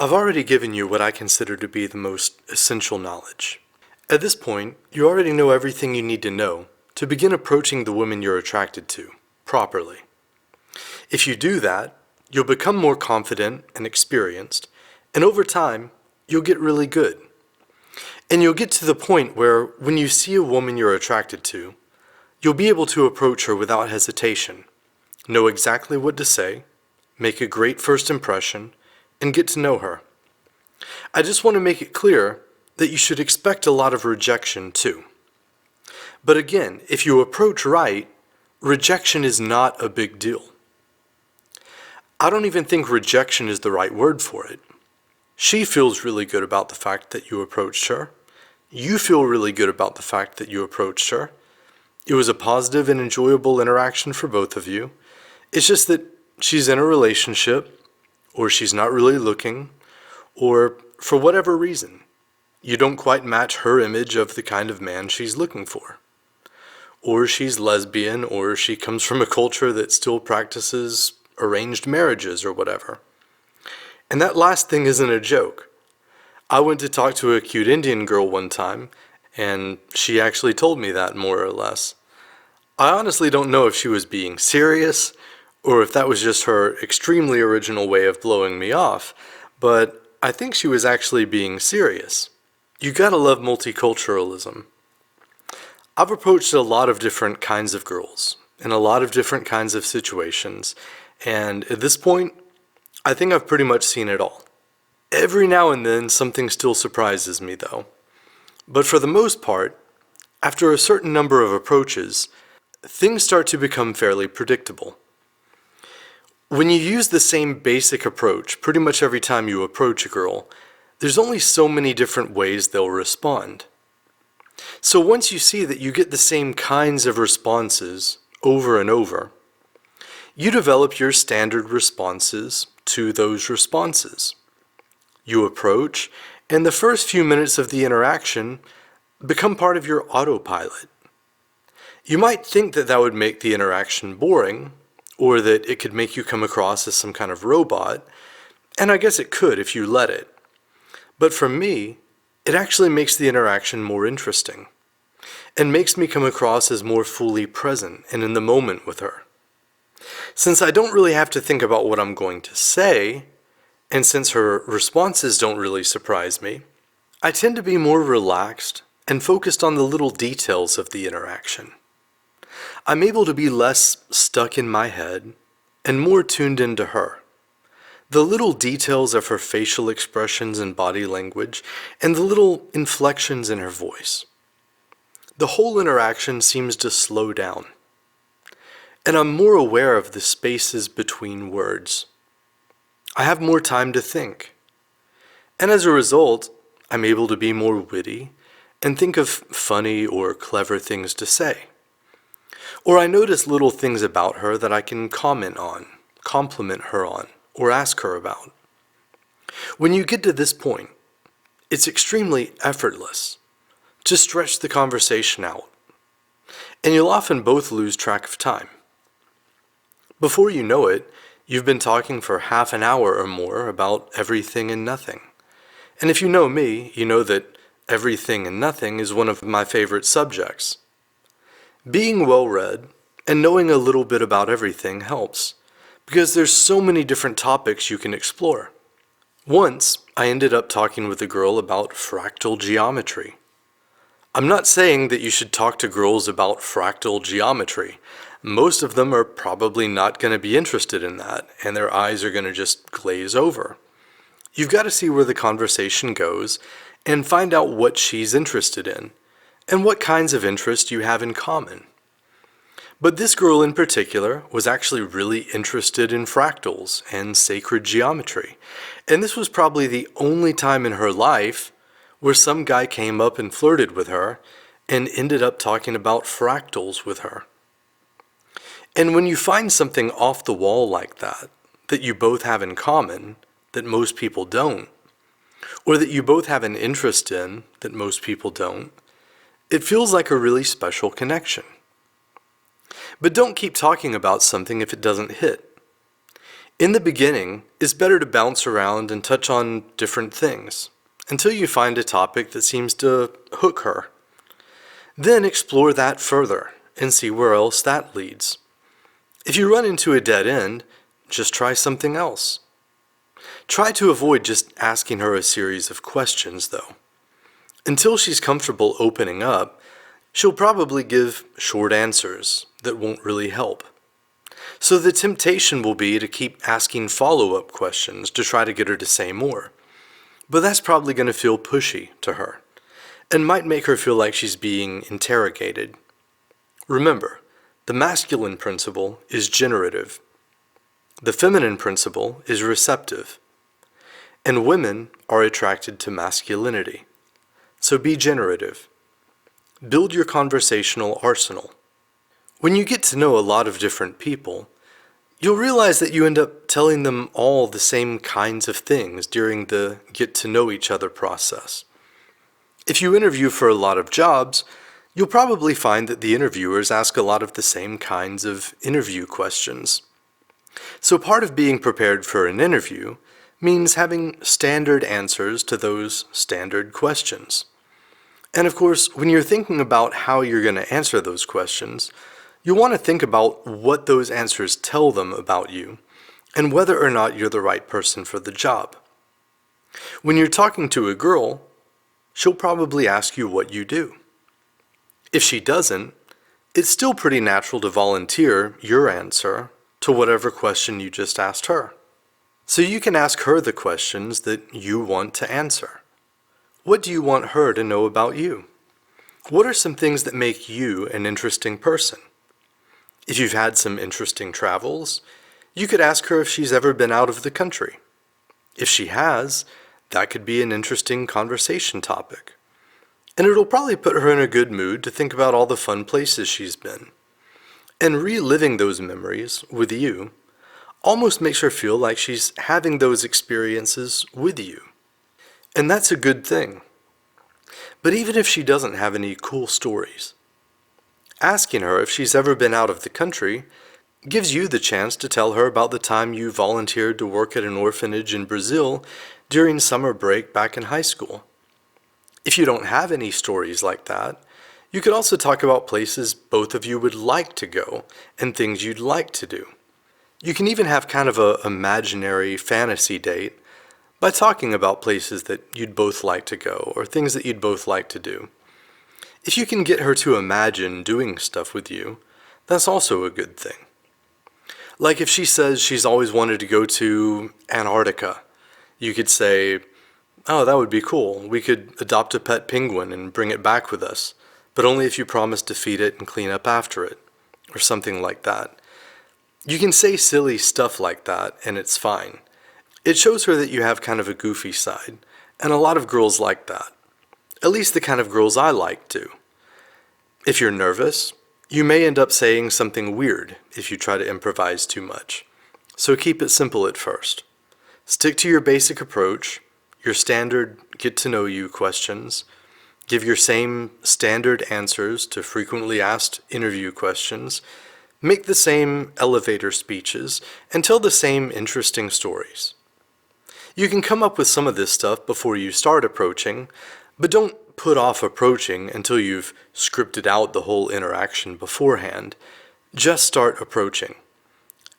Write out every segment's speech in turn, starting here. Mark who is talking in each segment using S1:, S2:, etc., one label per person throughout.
S1: I've already given you what I consider to be the most essential knowledge. At this point, you already know everything you need to know to begin approaching the women you're attracted to properly. If you do that, you'll become more confident and experienced, and over time, you'll get really good. And you'll get to the point where when you see a woman you're attracted to, you'll be able to approach her without hesitation, know exactly what to say, make a great first impression, and get to know her. I just want to make it clear that you should expect a lot of rejection too. But again, if you approach right, rejection is not a big deal. I don't even think rejection is the right word for it. She feels really good about the fact that you approached her. You feel really good about the fact that you approached her. It was a positive and enjoyable interaction for both of you. It's just that she's in a relationship, or she's not really looking, or for whatever reason, you don't quite match her image of the kind of man she's looking for. Or she's lesbian, or she comes from a culture that still practices arranged marriages or whatever. And that last thing isn't a joke. I went to talk to a cute Indian girl one time, and she actually told me that more or less. I honestly don't know if she was being serious, or if that was just her extremely original way of blowing me off, but I think she was actually being serious. You gotta love multiculturalism. I've approached a lot of different kinds of girls, in a lot of different kinds of situations, and at this point, I think I've pretty much seen it all. Every now and then, something still surprises me though. But for the most part, after a certain number of approaches, things start to become fairly predictable. When you use the same basic approach pretty much every time you approach a girl, there's only so many different ways they'll respond. So once you see that you get the same kinds of responses over and over, you develop your standard responses to those responses. You approach, and the first few minutes of the interaction become part of your autopilot. You might think that that would make the interaction boring, or that it could make you come across as some kind of robot, and I guess it could if you let it. But for me, it actually makes the interaction more interesting, and makes me come across as more fully present and in the moment with her. Since I don't really have to think about what I'm going to say, and since her responses don't really surprise me, I tend to be more relaxed and focused on the little details of the interaction. I'm able to be less stuck in my head and more tuned into her. The little details of her facial expressions and body language, and the little inflections in her voice. The whole interaction seems to slow down. And I'm more aware of the spaces between words. I have more time to think. And as a result, I'm able to be more witty and think of funny or clever things to say. Or I notice little things about her that I can comment on, compliment her on, or ask her about. When you get to this point, it's extremely effortless to stretch the conversation out, and you'll often both lose track of time. Before you know it, you've been talking for half an hour or more about everything and nothing. And if you know me, you know that everything and nothing is one of my favorite subjects. Being well-read and knowing a little bit about everything helps, because there's so many different topics you can explore. Once, I ended up talking with a girl about fractal geometry. I'm not saying that you should talk to girls about fractal geometry. Most of them are probably not going to be interested in that, and their eyes are going to just glaze over. You've got to see where the conversation goes and find out what she's interested in, and what kinds of interest you have in common. But this girl in particular was actually really interested in fractals and sacred geometry, and this was probably the only time in her life where some guy came up and flirted with her and ended up talking about fractals with her. And when you find something off the wall like that, that you both have in common, that most people don't, or that you both have an interest in that most people don't, it feels like a really special connection. But don't keep talking about something if it doesn't hit. In the beginning, it's better to bounce around and touch on different things until you find a topic that seems to hook her. Then explore that further and see where else that leads. If you run into a dead end, just try something else. Try to avoid just asking her a series of questions, though. Until she's comfortable opening up, she'll probably give short answers that won't really help. So the temptation will be to keep asking follow-up questions to try to get her to say more. But that's probably going to feel pushy to her, and might make her feel like she's being interrogated. Remember, the masculine principle is generative. The feminine principle is receptive. And women are attracted to masculinity. So be generative. Build your conversational arsenal. When you get to know a lot of different people, you'll realize that you end up telling them all the same kinds of things during the get-to-know-each-other process. If you interview for a lot of jobs, you'll probably find that the interviewers ask a lot of the same kinds of interview questions. So part of being prepared for an interview means having standard answers to those standard questions. And of course, when you're thinking about how you're going to answer those questions, you'll want to think about what those answers tell them about you, and whether or not you're the right person for the job. When you're talking to a girl, she'll probably ask you what you do. If she doesn't, it's still pretty natural to volunteer your answer to whatever question you just asked her. So you can ask her the questions that you want to answer. What do you want her to know about you? What are some things that make you an interesting person? If you've had some interesting travels, you could ask her if she's ever been out of the country. If she has, that could be an interesting conversation topic. And it'll probably put her in a good mood to think about all the fun places she's been. And reliving those memories with you almost makes her feel like she's having those experiences with you. And that's a good thing. But even if she doesn't have any cool stories, asking her if she's ever been out of the country gives you the chance to tell her about the time you volunteered to work at an orphanage in Brazil during summer break back in high school. If you don't have any stories like that, you could also talk about places both of you would like to go and things you'd like to do. You can even have kind of an imaginary fantasy date by talking about places that you'd both like to go or things that you'd both like to do. If you can get her to imagine doing stuff with you, that's also a good thing. Like if she says she's always wanted to go to Antarctica, you could say, "Oh, that would be cool. We could adopt a pet penguin and bring it back with us, but only if you promise to feed it and clean up after it," or something like that. You can say silly stuff like that, and it's fine. It shows her that you have kind of a goofy side, and a lot of girls like that. At least the kind of girls I like to. If you're nervous, you may end up saying something weird if you try to improvise too much. So keep it simple at first. Stick to your basic approach, your standard get-to-know-you questions. Give your same standard answers to frequently asked interview questions. Make the same elevator speeches, and tell the same interesting stories. You can come up with some of this stuff before you start approaching, but don't put off approaching until you've scripted out the whole interaction beforehand. Just start approaching.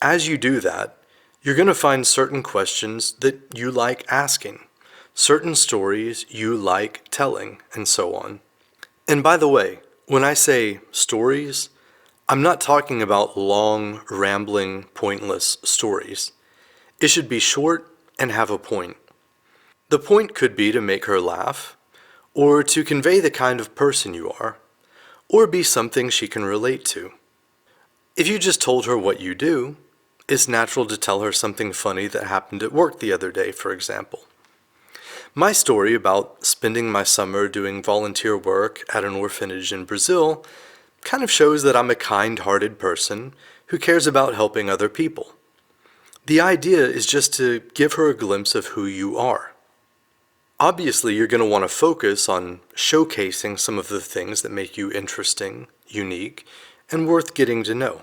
S1: As you do that, you're going to find certain questions that you like asking, certain stories you like telling, and so on. And by the way, when I say stories, I'm not talking about long, rambling, pointless stories. It should be short and have a point. The point could be to make her laugh, or to convey the kind of person you are, or be something she can relate to. If you just told her what you do, it's natural to tell her something funny that happened at work the other day, for example. My story about spending my summer doing volunteer work at an orphanage in Brazil kind of shows that I'm a kind-hearted person who cares about helping other people. The idea is just to give her a glimpse of who you are. Obviously, you're going to want to focus on showcasing some of the things that make you interesting, unique, and worth getting to know.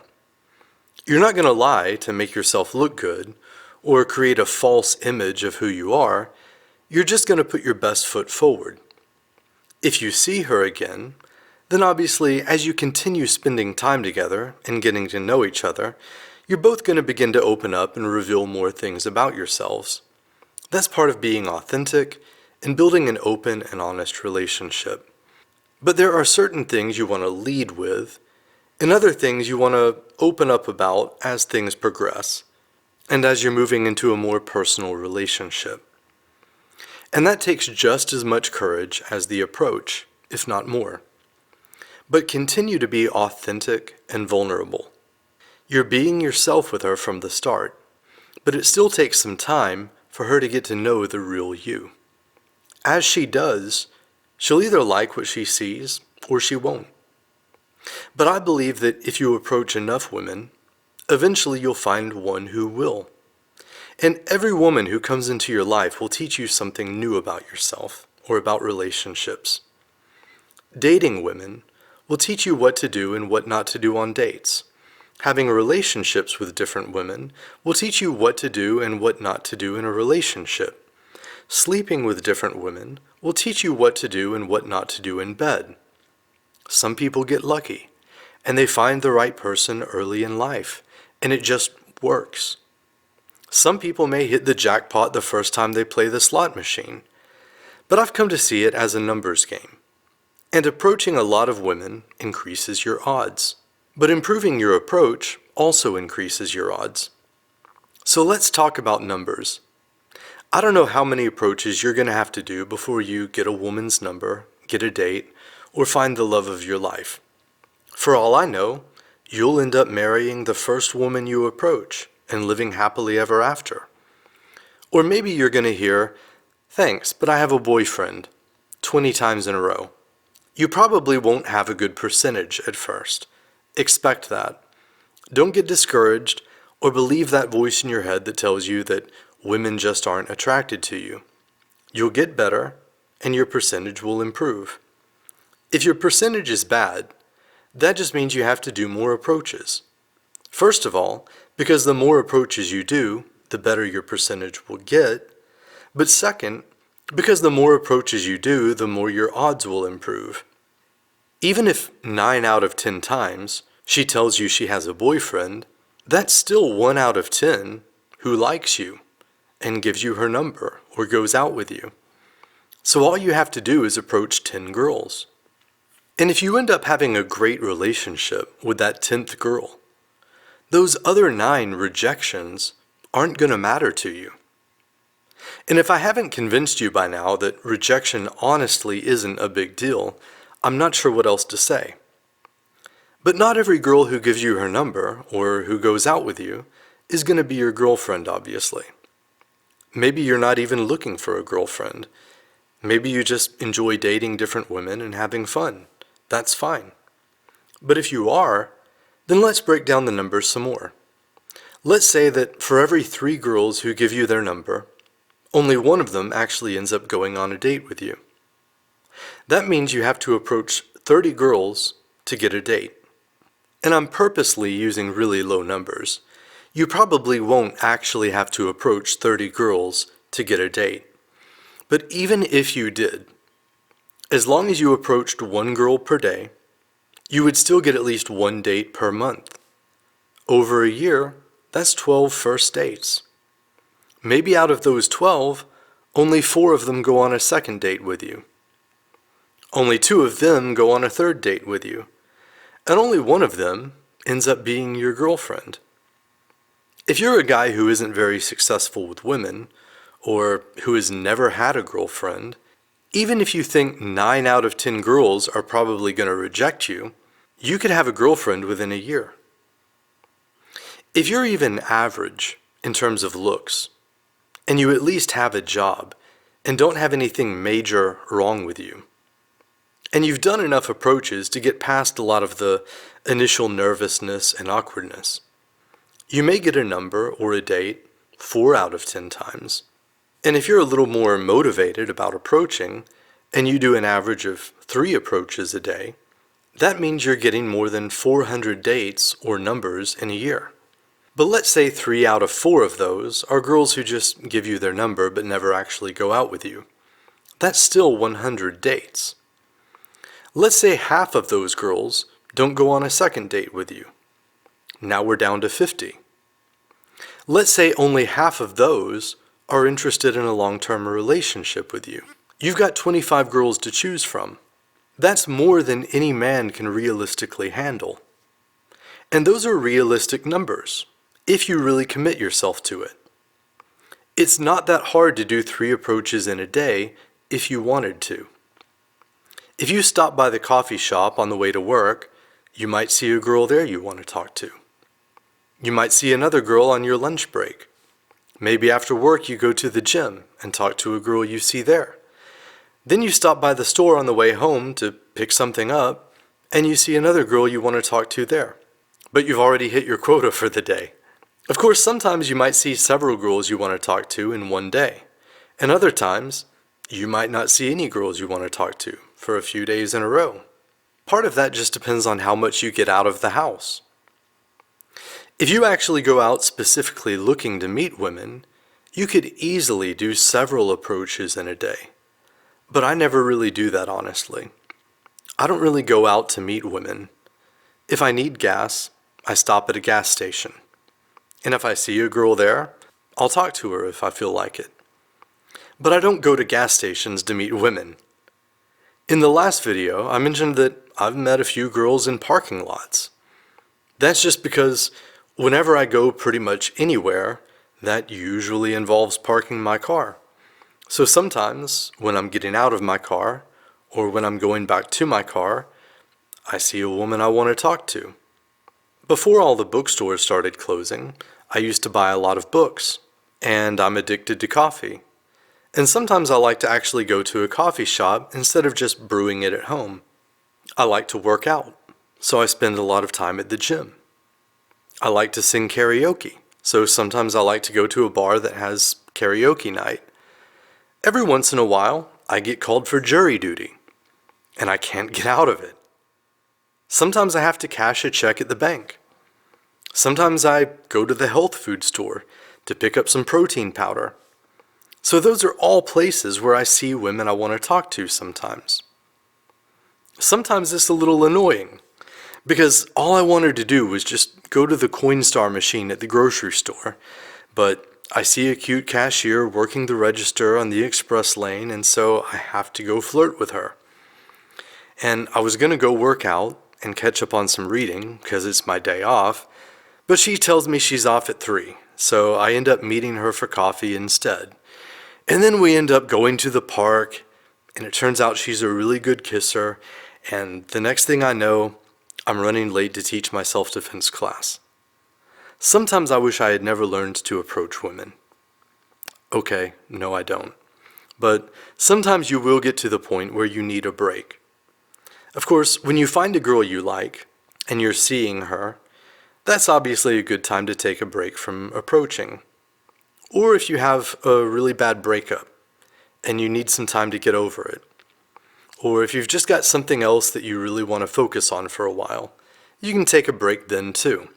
S1: You're not going to lie to make yourself look good or create a false image of who you are, you're just going to put your best foot forward. If you see her again, then obviously as you continue spending time together and getting to know each other, you're both going to begin to open up and reveal more things about yourselves. That's part of being authentic and building an open and honest relationship. But there are certain things you want to lead with, and other things you want to open up about as things progress, and as you're moving into a more personal relationship. And that takes just as much courage as the approach, if not more. But continue to be authentic and vulnerable. You're being yourself with her from the start, but it still takes some time for her to get to know the real you. As she does, she'll either like what she sees or she won't. But I believe that if you approach enough women, eventually you'll find one who will. And every woman who comes into your life will teach you something new about yourself or about relationships. Dating women will teach you what to do and what not to do on dates. Having relationships with different women will teach you what to do and what not to do in a relationship. Sleeping with different women will teach you what to do and what not to do in bed. Some people get lucky, and they find the right person early in life, and it just works. Some people may hit the jackpot the first time they play the slot machine, but I've come to see it as a numbers game. And approaching a lot of women increases your odds, but improving your approach also increases your odds. So let's talk about numbers. I don't know how many approaches you're going to have to do before you get a woman's number, get a date, or find the love of your life. For all I know, you'll end up marrying the first woman you approach and living happily ever after. Or maybe you're going to hear, "Thanks, but I have a boyfriend," 20 times in a row. You probably won't have a good percentage at first. Expect that. Don't get discouraged or believe that voice in your head that tells you that women just aren't attracted to you. You'll get better, and your percentage will improve. If your percentage is bad, that just means you have to do more approaches. First of all, because the more approaches you do, the better your percentage will get. But second, because the more approaches you do, the more your odds will improve. Even if 9 out of 10 times she tells you she has a boyfriend, that's still 1 out of 10 who likes you and gives you her number or goes out with you. So all you have to do is approach 10 girls. And if you end up having a great relationship with that 10th girl, those other 9 rejections aren't going to matter to you. And if I haven't convinced you by now that rejection honestly isn't a big deal, I'm not sure what else to say. But not every girl who gives you her number or who goes out with you is going to be your girlfriend, obviously. Maybe you're not even looking for a girlfriend. Maybe you just enjoy dating different women and having fun. That's fine. But if you are, then let's break down the numbers some more. Let's say that for every 3 girls who give you their number, only one of them actually ends up going on a date with you. That means you have to approach 30 girls to get a date. And I'm purposely using really low numbers. You probably won't actually have to approach 30 girls to get a date. But even if you did, as long as you approached 1 girl per day, you would still get at least 1 date per month. Over a year, that's 12 first dates. Maybe out of those 12, only 4 of them go on a second date with you. Only 2 of them go on a third date with you. And only 1 of them ends up being your girlfriend. If you're a guy who isn't very successful with women, or who has never had a girlfriend, even if you think 9 out of 10 girls are probably going to reject you, you could have a girlfriend within a year. If you're even average in terms of looks, and you at least have a job, and don't have anything major wrong with you, and you've done enough approaches to get past a lot of the initial nervousness and awkwardness, you may get a number or a date 4 out of 10 times. And if you're a little more motivated about approaching, and you do an average of 3 approaches a day, that means you're getting more than 400 dates or numbers in a year. But let's say 3 out of 4 of those are girls who just give you their number but never actually go out with you. That's still 100 dates. Let's say half of those girls don't go on a second date with you. Now we're down to 50. Let's say only half of those are interested in a long-term relationship with you. You've got 25 girls to choose from. That's more than any man can realistically handle. And those are realistic numbers, if you really commit yourself to it. It's not that hard to do 3 approaches in a day if you wanted to. If you stop by the coffee shop on the way to work, you might see a girl there you want to talk to. You might see another girl on your lunch break. Maybe after work you go to the gym and talk to a girl you see there. Then you stop by the store on the way home to pick something up, and you see another girl you want to talk to there. But you've already hit your quota for the day. Of course, sometimes you might see several girls you want to talk to in one day, and other times you might not see any girls you want to talk to for a few days in a row. Part of that just depends on how much you get out of the house. If you actually go out specifically looking to meet women, you could easily do several approaches in a day. But I never really do that, honestly. I don't really go out to meet women. If I need gas, I stop at a gas station. And if I see a girl there, I'll talk to her if I feel like it. But I don't go to gas stations to meet women. In the last video, I mentioned that I've met a few girls in parking lots. That's just because whenever I go pretty much anywhere, that usually involves parking my car. So sometimes, when I'm getting out of my car, or when I'm going back to my car, I see a woman I want to talk to. Before all the bookstores started closing, I used to buy a lot of books, and I'm addicted to coffee. And sometimes I like to actually go to a coffee shop instead of just brewing it at home. I like to work out, so I spend a lot of time at the gym. I like to sing karaoke, so sometimes I like to go to a bar that has karaoke night. Every once in a while, I get called for jury duty, and I can't get out of it. Sometimes I have to cash a check at the bank. Sometimes I go to the health food store to pick up some protein powder. So those are all places where I see women I want to talk to sometimes. Sometimes it's a little annoying, because all I wanted to do was just go to the Coinstar machine at the grocery store, but I see a cute cashier working the register on the express lane, and so I have to go flirt with her. And I was going to go work out and catch up on some reading, because it's my day off, but she tells me she's off at 3, so I end up meeting her for coffee instead. And then we end up going to the park, and it turns out she's a really good kisser, and the next thing I know, I'm running late to teach my self-defense class. Sometimes I wish I had never learned to approach women. Okay, no I don't. But sometimes you will get to the point where you need a break. Of course, when you find a girl you like, and you're seeing her, that's obviously a good time to take a break from approaching. Or if you have a really bad breakup, and you need some time to get over it. Or if you've just got something else that you really want to focus on for a while, you can take a break then too.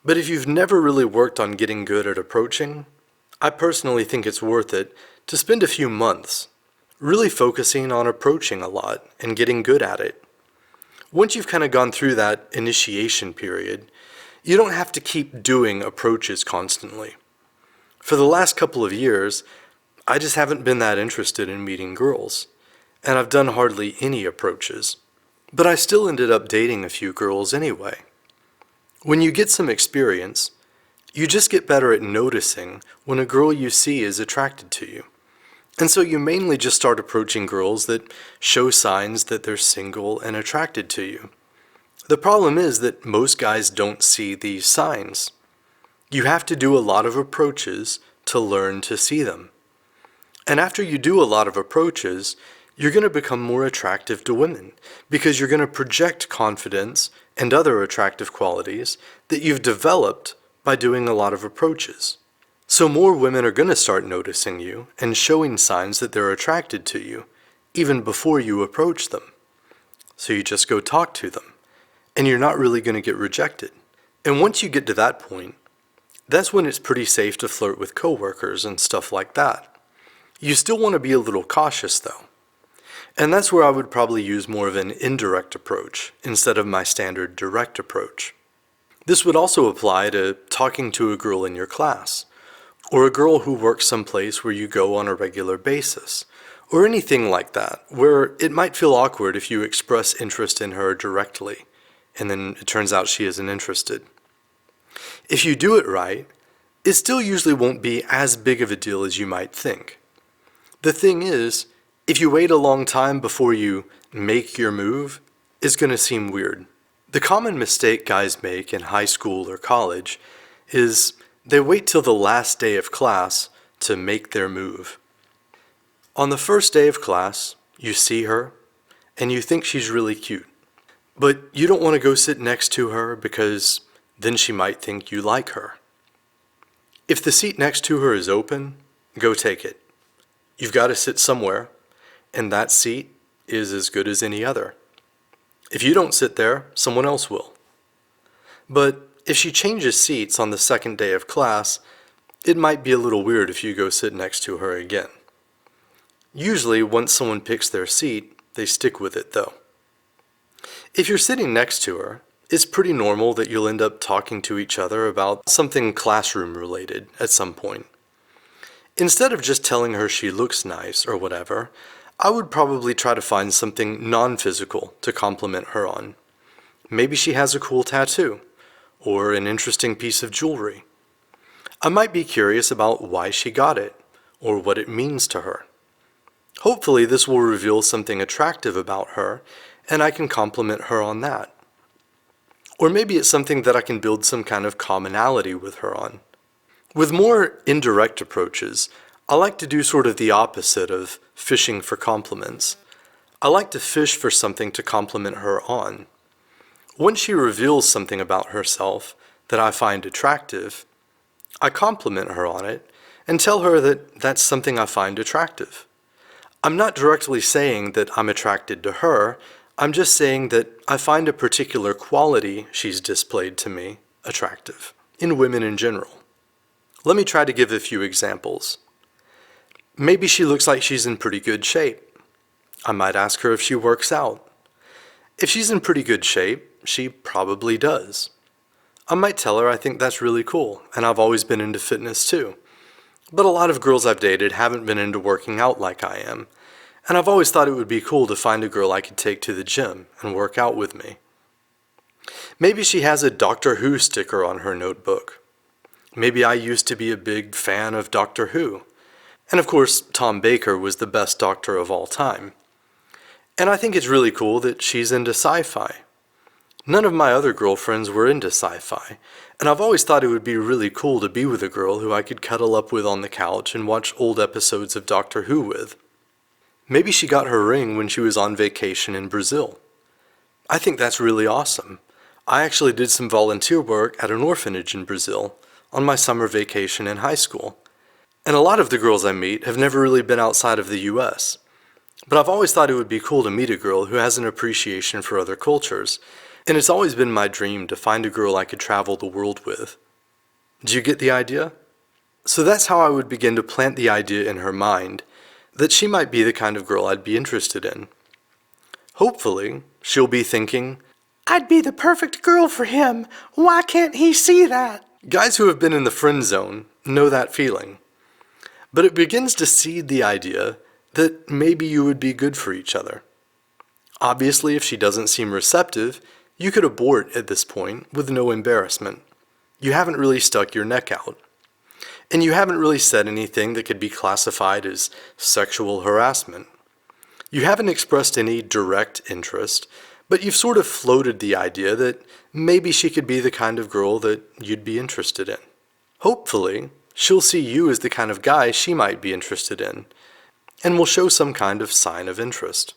S1: But if you've never really worked on getting good at approaching, I personally think it's worth it to spend a few months really focusing on approaching a lot and getting good at it. Once you've kind of gone through that initiation period, you don't have to keep doing approaches constantly. For the last couple of years, I just haven't been that interested in meeting girls, and I've done hardly any approaches. But I still ended up dating a few girls anyway. When you get some experience, you just get better at noticing when a girl you see is attracted to you. And so you mainly just start approaching girls that show signs that they're single and attracted to you. The problem is that most guys don't see these signs. You have to do a lot of approaches to learn to see them. And after you do a lot of approaches, you're going to become more attractive to women because you're going to project confidence and other attractive qualities that you've developed by doing a lot of approaches. So more women are going to start noticing you and showing signs that they're attracted to you, even before you approach them. So you just go talk to them, and you're not really going to get rejected. And once you get to that point, That's when it's pretty safe to flirt with coworkers and stuff like that. You still want to be a little cautious though. And that's where I would probably use more of an indirect approach instead of my standard direct approach. This would also apply to talking to a girl in your class, or a girl who works someplace where you go on a regular basis, or anything like that, where it might feel awkward if you express interest in her directly, and then it turns out she isn't interested. If you do it right, it still usually won't be as big of a deal as you might think. The thing is, if you wait a long time before you make your move, it's going to seem weird. The common mistake guys make in high school or college is they wait till the last day of class to make their move. On the first day of class, you see her and you think she's really cute, but you don't want to go sit next to her because then she might think you like her. If the seat next to her is open, go take it. You've got to sit somewhere, and that seat is as good as any other. If you don't sit there, someone else will. But if she changes seats on the second day of class, it might be a little weird if you go sit next to her again. Usually, once someone picks their seat, they stick with it though. If you're sitting next to her, it's pretty normal that you'll end up talking to each other about something classroom related at some point. Instead of just telling her she looks nice or whatever, I would probably try to find something non-physical to compliment her on. Maybe she has a cool tattoo, or an interesting piece of jewelry. I might be curious about why she got it, or what it means to her. Hopefully this will reveal something attractive about her, and I can compliment her on that. Or maybe it's something that I can build some kind of commonality with her on. With more indirect approaches, I like to do sort of the opposite of fishing for compliments. I like to fish for something to compliment her on. When she reveals something about herself that I find attractive, I compliment her on it and tell her that that's something I find attractive. I'm not directly saying that I'm attracted to her, I'm just saying that I find a particular quality she's displayed to me attractive, in women in general. Let me try to give a few examples. Maybe she looks like she's in pretty good shape. I might ask her if she works out. If she's in pretty good shape, she probably does. I might tell her I think that's really cool, and I've always been into fitness too. But a lot of girls I've dated haven't been into working out like I am, and I've always thought it would be cool to find a girl I could take to the gym and work out with me. Maybe she has a Doctor Who sticker on her notebook. Maybe I used to be a big fan of Doctor Who. And of course, Tom Baker was the best doctor of all time. And I think it's really cool that she's into sci-fi. None of my other girlfriends were into sci-fi, and I've always thought it would be really cool to be with a girl who I could cuddle up with on the couch and watch old episodes of Doctor Who with. Maybe she got her ring when she was on vacation in Brazil. I think that's really awesome. I actually did some volunteer work at an orphanage in Brazil on my summer vacation in high school. And a lot of the girls I meet have never really been outside of the US. But I've always thought it would be cool to meet a girl who has an appreciation for other cultures, and it's always been my dream to find a girl I could travel the world with. Do you get the idea? So that's how I would begin to plant the idea in her mind that she might be the kind of girl I'd be interested in. Hopefully, she'll be thinking, I'd be the perfect girl for him. Why can't he see that? Guys who have been in the friend zone know that feeling. But it begins to seed the idea that maybe you would be good for each other. Obviously, if she doesn't seem receptive, you could abort at this point with no embarrassment. You haven't really stuck your neck out. And you haven't really said anything that could be classified as sexual harassment. You haven't expressed any direct interest, but you've sort of floated the idea that maybe she could be the kind of girl that you'd be interested in. Hopefully, she'll see you as the kind of guy she might be interested in, and will show some kind of sign of interest.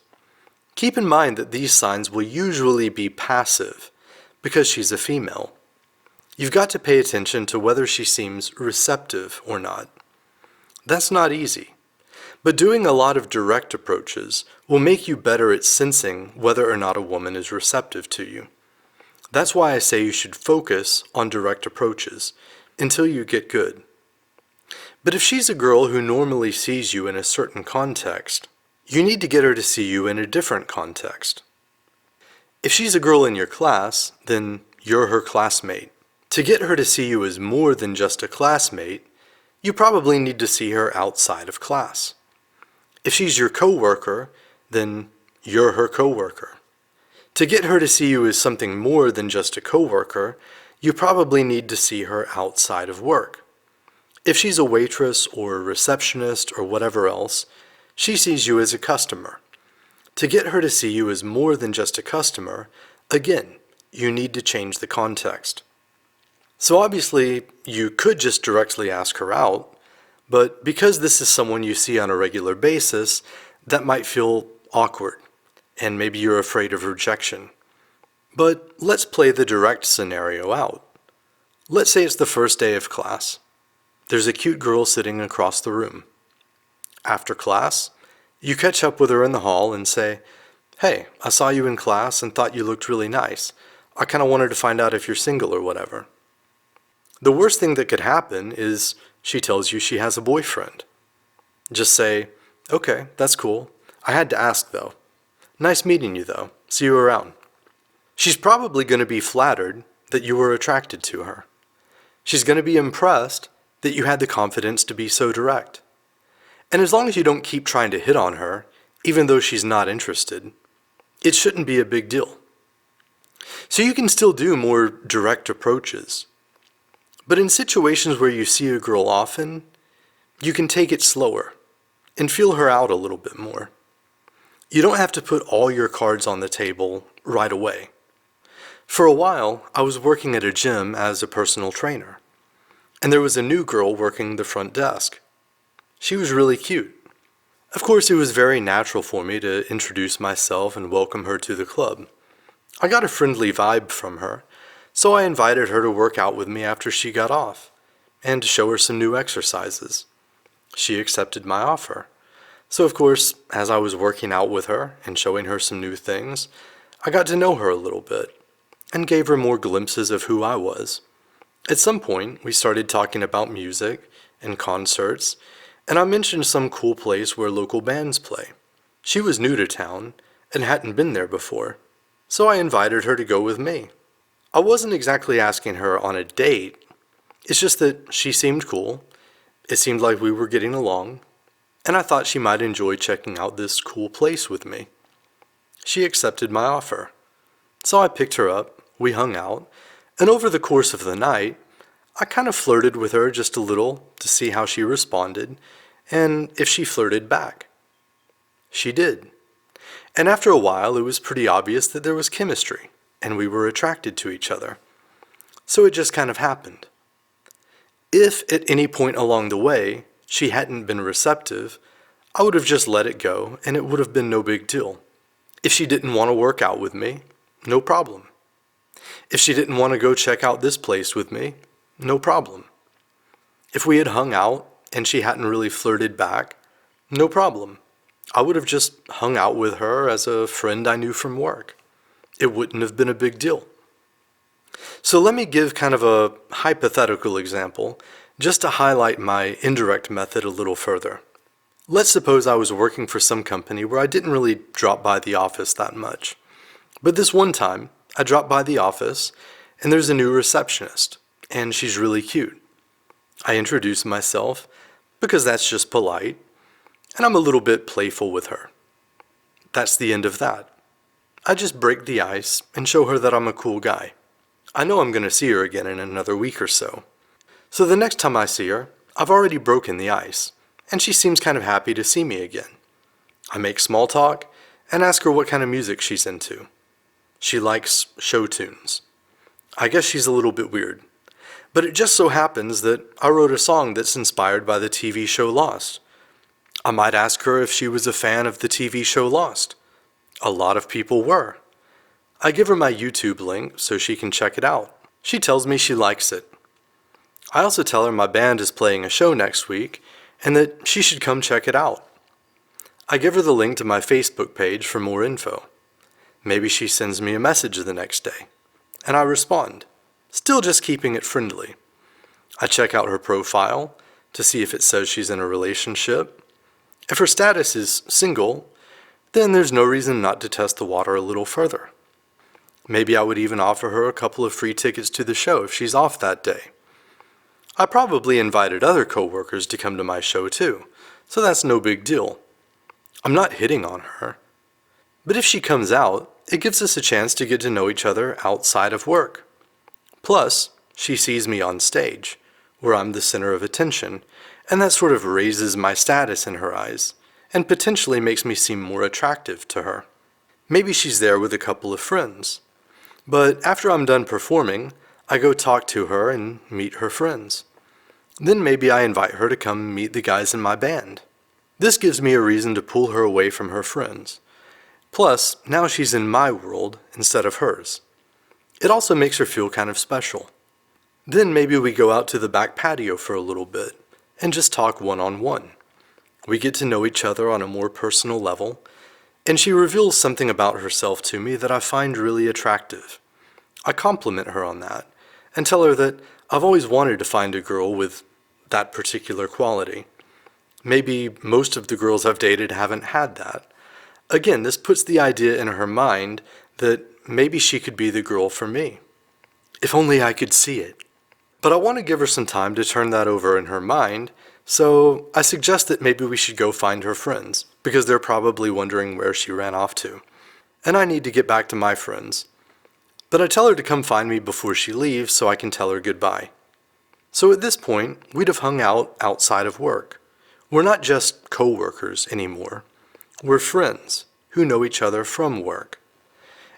S1: Keep in mind that these signs will usually be passive, because she's a female. You've got to pay attention to whether she seems receptive or not. That's not easy, but doing a lot of direct approaches will make you better at sensing whether or not a woman is receptive to you. That's why I say you should focus on direct approaches. until you get good. But if she's a girl who normally sees you in a certain context, you need to get her to see you in a different context. If she's a girl in your class, then you're her classmate. To get her to see you as more than just a classmate, you probably need to see her outside of class. If she's your coworker, then you're her coworker. To get her to see you as something more than just a coworker, you probably need to see her outside of work. If she's a waitress or a receptionist or whatever else, she sees you as a customer. To get her to see you as more than just a customer, again, you need to change the context. So obviously, you could just directly ask her out, but because this is someone you see on a regular basis, that might feel awkward, and maybe you're afraid of rejection. But let's play the direct scenario out. Let's say it's the first day of class. There's a cute girl sitting across the room. After class, you catch up with her in the hall and say, "Hey, I saw you in class and thought you looked really nice. I kind of wanted to find out if you're single or whatever." The worst thing that could happen is she tells you she has a boyfriend. Just say, "Okay, that's cool. I had to ask though. Nice meeting you though. See you around." She's probably going to be flattered that you were attracted to her. She's going to be impressed that you had the confidence to be so direct. And as long as you don't keep trying to hit on her, even though she's not interested, it shouldn't be a big deal. So you can still do more direct approaches. But in situations where you see a girl often, you can take it slower and feel her out a little bit more. You don't have to put all your cards on the table right away. For a while, I was working at a gym as a personal trainer, and there was a new girl working the front desk. She was really cute. Of course, it was very natural for me to introduce myself and welcome her to the club. I got a friendly vibe from her, so I invited her to work out with me after she got off, and to show her some new exercises. She accepted my offer. So of course, as I was working out with her and showing her some new things, I got to know her a little bit, and gave her more glimpses of who I was. At some point, we started talking about music and concerts, and I mentioned some cool place where local bands play. She was new to town and hadn't been there before, so I invited her to go with me. I wasn't exactly asking her on a date, it's just that she seemed cool, it seemed like we were getting along, and I thought she might enjoy checking out this cool place with me. She accepted my offer. So I picked her up, we hung out, and over the course of the night, I kind of flirted with her just a little to see how she responded, and if she flirted back. She did. And after a while, it was pretty obvious that there was chemistry, and we were attracted to each other. So it just kind of happened. If at any point along the way she hadn't been receptive, I would have just let it go, and it would have been no big deal. If she didn't want to work out with me, no problem. If she didn't want to go check out this place with me, no problem. If we had hung out and she hadn't really flirted back, no problem. I would have just hung out with her as a friend I knew from work. It wouldn't have been a big deal. So let me give kind of a hypothetical example, just to highlight my indirect method a little further. Let's suppose I was working for some company where I didn't really drop by the office that much. But this one time, I dropped by the office, and there's a new receptionist, and she's really cute. I introduce myself, because that's just polite, and I'm a little bit playful with her. That's the end of that. I just break the ice and show her that I'm a cool guy. I know I'm going to see her again in another week or so. So the next time I see her, I've already broken the ice, and she seems kind of happy to see me again. I make small talk and ask her what kind of music she's into. She likes show tunes. I guess she's a little bit weird. But it just so happens that I wrote a song that's inspired by the TV show Lost. I might ask her if she was a fan of the TV show Lost. A lot of people were. I give her my YouTube link so she can check it out. She tells me she likes it. I also tell her my band is playing a show next week and that she should come check it out. I give her the link to my Facebook page for more info. Maybe she sends me a message the next day, and I respond, still just keeping it friendly. I check out her profile to see if it says she's in a relationship. If her status is single, then there's no reason not to test the water a little further. Maybe I would even offer her a couple of free tickets to the show if she's off that day. I probably invited other coworkers to come to my show too, so that's no big deal. I'm not hitting on her. But if she comes out, it gives us a chance to get to know each other outside of work. Plus, she sees me on stage, where I'm the center of attention, and that sort of raises my status in her eyes, and potentially makes me seem more attractive to her. Maybe she's there with a couple of friends. But after I'm done performing, I go talk to her and meet her friends. Then maybe I invite her to come meet the guys in my band. This gives me a reason to pull her away from her friends. Plus, now she's in my world instead of hers. It also makes her feel kind of special. Then maybe we go out to the back patio for a little bit and just talk one-on-one. We get to know each other on a more personal level, and she reveals something about herself to me that I find really attractive. I compliment her on that and tell her that I've always wanted to find a girl with that particular quality. Maybe most of the girls I've dated haven't had that. Again, this puts the idea in her mind that maybe she could be the girl for me. If only I could see it. But I want to give her some time to turn that over in her mind, so I suggest that maybe we should go find her friends, because they're probably wondering where she ran off to. And I need to get back to my friends. But I tell her to come find me before she leaves so I can tell her goodbye. So at this point, we'd have hung out outside of work. We're not just co-workers anymore. We're friends who know each other from work.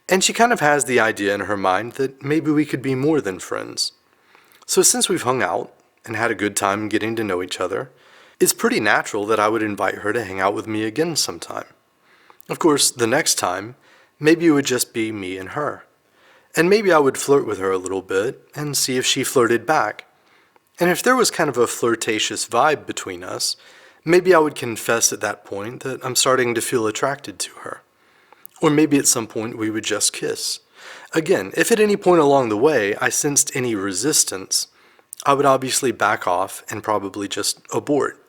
S1: And she kind of has the idea in her mind that maybe we could be more than friends. So since we've hung out and had a good time getting to know each other, it's pretty natural that I would invite her to hang out with me again sometime. Of course, the next time, maybe it would just be me and her. And maybe I would flirt with her a little bit and see if she flirted back. And if there was kind of a flirtatious vibe between us, maybe I would confess at that point that I'm starting to feel attracted to her. Or maybe at some point we would just kiss. Again, if at any point along the way I sensed any resistance, I would obviously back off and probably just abort.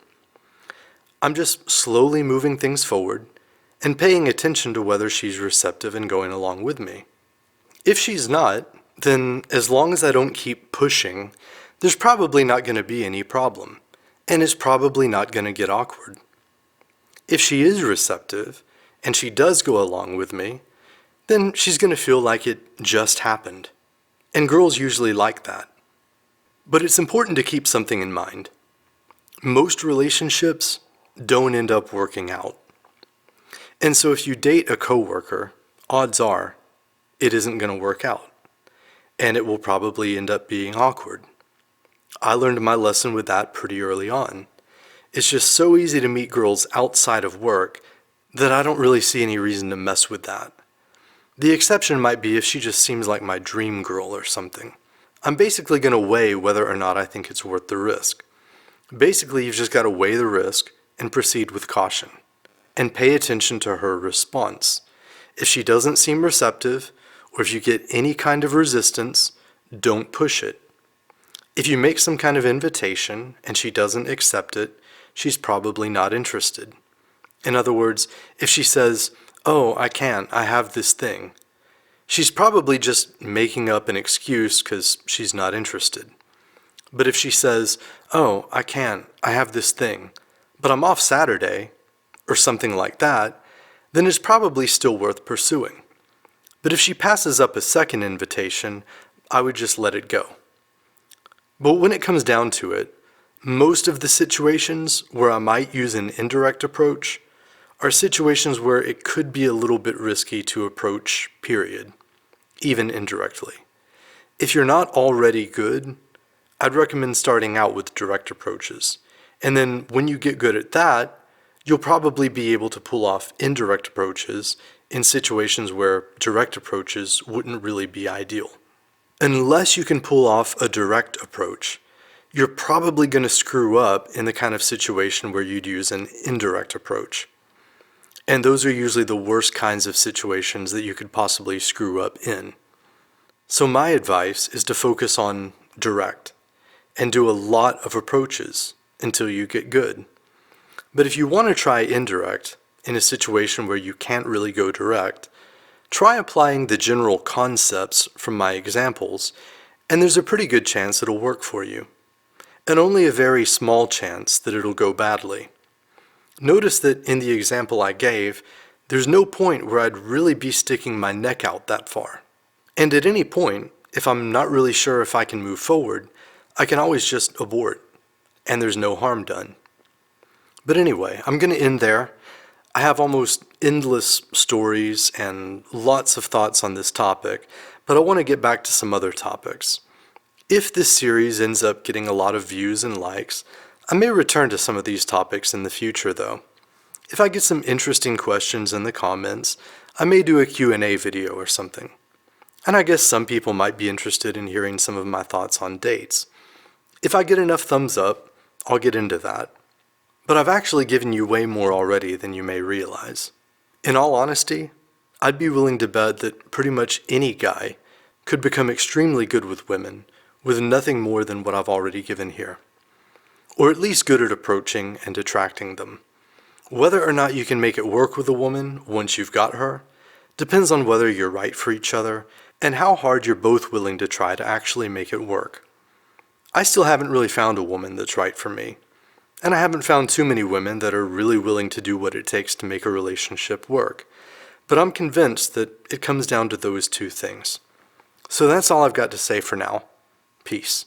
S1: I'm just slowly moving things forward and paying attention to whether she's receptive and going along with me. If she's not, then as long as I don't keep pushing, there's probably not going to be any problem, and it's probably not going to get awkward. If she is receptive, and she does go along with me, then she's going to feel like it just happened. And girls usually like that. But it's important to keep something in mind. Most relationships don't end up working out. And so if you date a coworker, odds are it isn't going to work out. And it will probably end up being awkward. I learned my lesson with that pretty early on. It's just so easy to meet girls outside of work that I don't really see any reason to mess with that. The exception might be if she just seems like my dream girl or something. I'm basically going to weigh whether or not I think it's worth the risk. Basically, you've just got to weigh the risk and proceed with caution. And pay attention to her response. If she doesn't seem receptive, or if you get any kind of resistance, don't push it. If you make some kind of invitation and she doesn't accept it, she's probably not interested. In other words, if she says, "Oh, I can't, I have this thing," she's probably just making up an excuse because she's not interested. But if she says, "Oh, I can't, I have this thing, but I'm off Saturday," or something like that, then it's probably still worth pursuing. But if she passes up a second invitation, I would just let it go. But when it comes down to it, most of the situations where I might use an indirect approach are situations where it could be a little bit risky to approach, period, even indirectly. If you're not already good, I'd recommend starting out with direct approaches. And then when you get good at that, you'll probably be able to pull off indirect approaches in situations where direct approaches wouldn't really be ideal. Unless you can pull off a direct approach, you're probably going to screw up in the kind of situation where you'd use an indirect approach. And those are usually the worst kinds of situations that you could possibly screw up in. So my advice is to focus on direct. and do a lot of approaches until you get good. But if you want to try indirect in a situation where you can't really go direct, try applying the general concepts from my examples, and there's a pretty good chance it'll work for you, and only a very small chance that it'll go badly. Notice that in the example I gave, there's no point where I'd really be sticking my neck out that far. And at any point, if I'm not really sure if I can move forward, I can always just abort, and there's no harm done. But anyway, I'm going to end there. I have almost endless stories and lots of thoughts on this topic, but I want to get back to some other topics. If this series ends up getting a lot of views and likes, I may return to some of these topics in the future though. If I get some interesting questions in the comments, I may do a Q&A video or something. And I guess some people might be interested in hearing some of my thoughts on dates. If I get enough thumbs up, I'll get into that. But I've actually given you way more already than you may realize. In all honesty, I'd be willing to bet that pretty much any guy could become extremely good with women with nothing more than what I've already given here. Or at least good at approaching and attracting them. Whether or not you can make it work with a woman once you've got her depends on whether you're right for each other and how hard you're both willing to try to actually make it work. I still haven't really found a woman that's right for me. And I haven't found too many women that are really willing to do what it takes to make a relationship work. But I'm convinced that it comes down to those two things. So that's all I've got to say for now. Peace.